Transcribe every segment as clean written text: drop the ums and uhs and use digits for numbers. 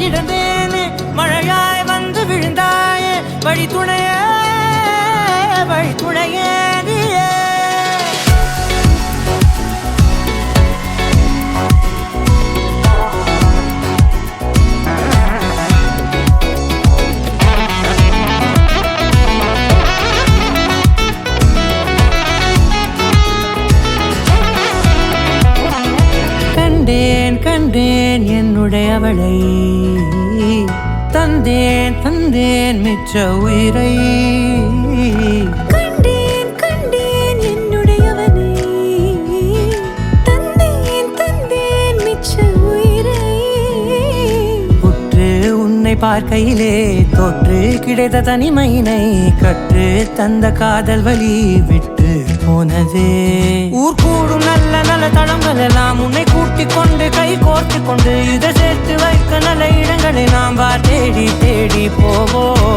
கிடந்தேனே மழையாய் வந்து விழுந்தாயே வழி துணையே நீயே கண்டேன் என்னுடையவளை தந்தேன் மிச்ச உயிரை கண்டேன் என்னுடையவனை தந்தேன் மிச்ச உயிரை உற்று உன்னை பார்க்கையிலே தொற்று கிடைத்த தனிமையினை கற்று தந்த காதல் வழி விட்டு போனதே ஊர் கூடும் நல்ல நல்ல தளங்கள் எல்லாம் உன்னை கூட்டிக் கொண்டு கை கோர்த்து கொண்டு இதை சேர்த்து வைக்க நல்ல இடங்களை நாம் வா தேடி போவோம்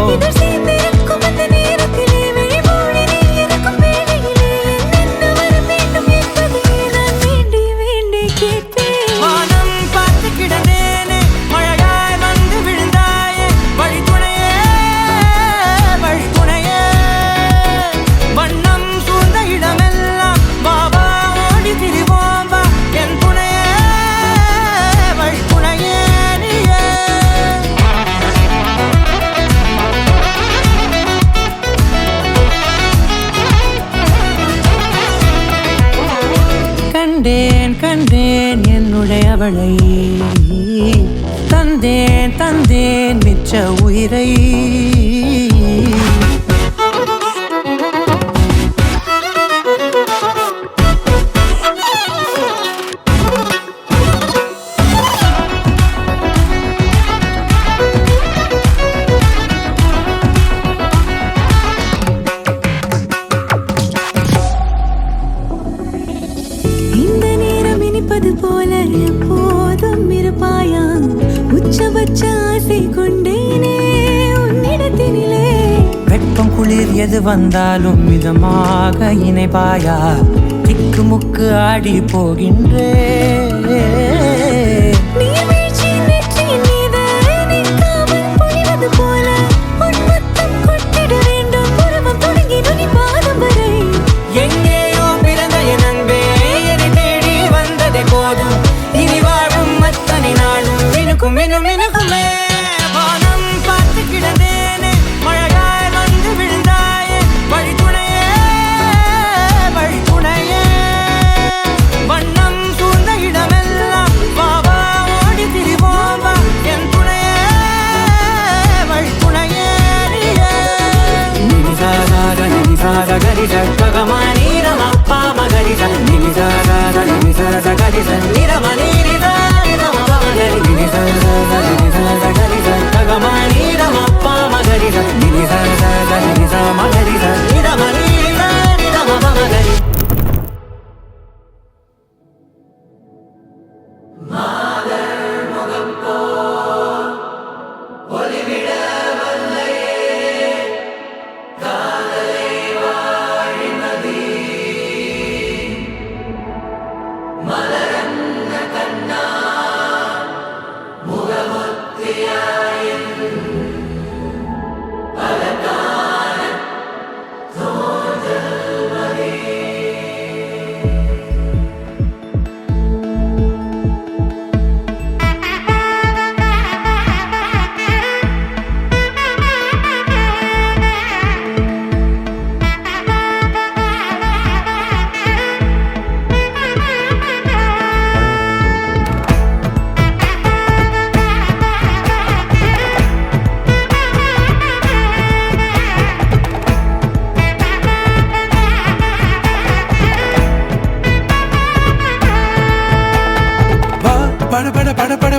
கண்டேன் என்னுடையவளை தந்தேன் மிச்ச உயிரை போல எப்போதும் இருப்பாயா உச்சபட்ச ஆசை கொண்டேனே உன்னிடத்தினிலே வெப்பம் குளிர் எது வந்தாலும் மிதமாக இணைப்பாயா திக்கு முக்கு ஆடி போகின்றே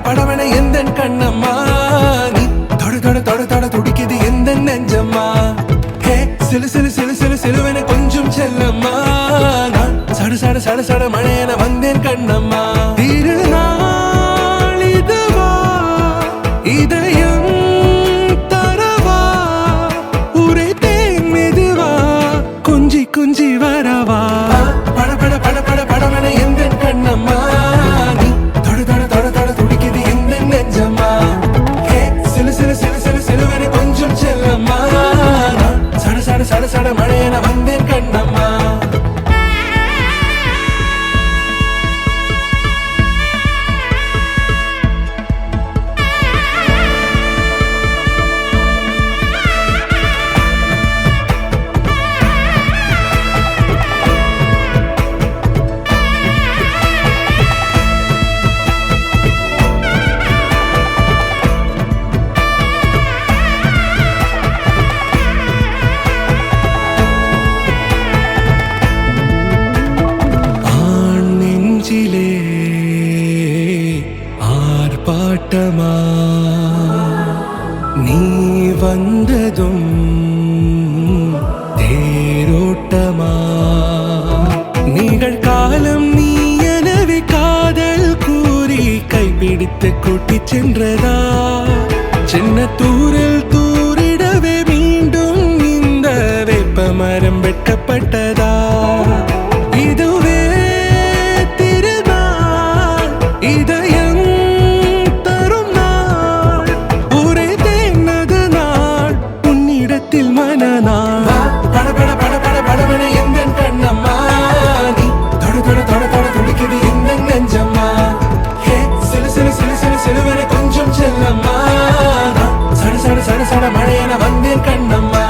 படவன எந்த கண்ணம்மா நீ தொட துடிக்குது எந்த நெஞ்சம்மா ஹே சிலுவென கொஞ்சம் செல்லம்மா நான் சட மழையென வந்தேன் கண்ணம்மா திருநாள் இதுவா இதயம் தரவா உரை தேன் மெதுவா கொஞ்சி வரவா படவன எந்த கண்ணம்மா நீ தொட துடிக்குது எந்த நெஞ்சம்மா எடுத்து கூட்டிச் சென்றதா சின்ன தூரில் தூரிடவே மீண்டும் இந்த வேப்ப மரம் வெட்கப்பட்டதா இதுவே திருநாள் இதயம் தரும் நாள் ஒரே தேனது நாள் உன்னிடத்தில் மனநாள் படபட படபட படபட எங்கள் கண்ணம்மா நீ தொட தொட தொட தொட துடிக்குது இந்த நெஞ்சம்மா ஹே சிலு சிலு சிலு சிலு சிலுவன கொஞ்சம் செல்லம்மா சட சட சட சட மழையென வந்தேன் கண்ணம்மா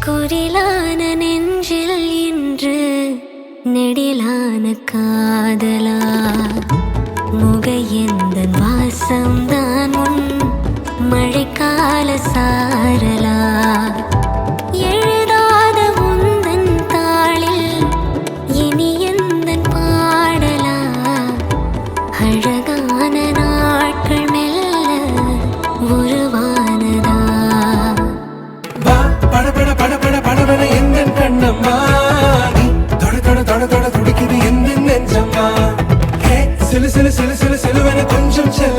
குரிலான நெஞ்சில் இன்று நெடிலான காதலா முகையெந்தன் வாசம்தான் உன் மழைக்கால சாரலா எழுதாத உந்தன் தாளில் இனி எந்தன் பாடலா அழகான நாட்கள் மெல்ல உருவானதா படபட படபட படபட எங்கள் கண்ணம்மா நீ தொட தொட தொட தொட துடிக்குது எந்த நெஞ்சம்மா ஹே சிலு சிலு சிலு சிலு சிலுவன கொஞ்சம் செல்ல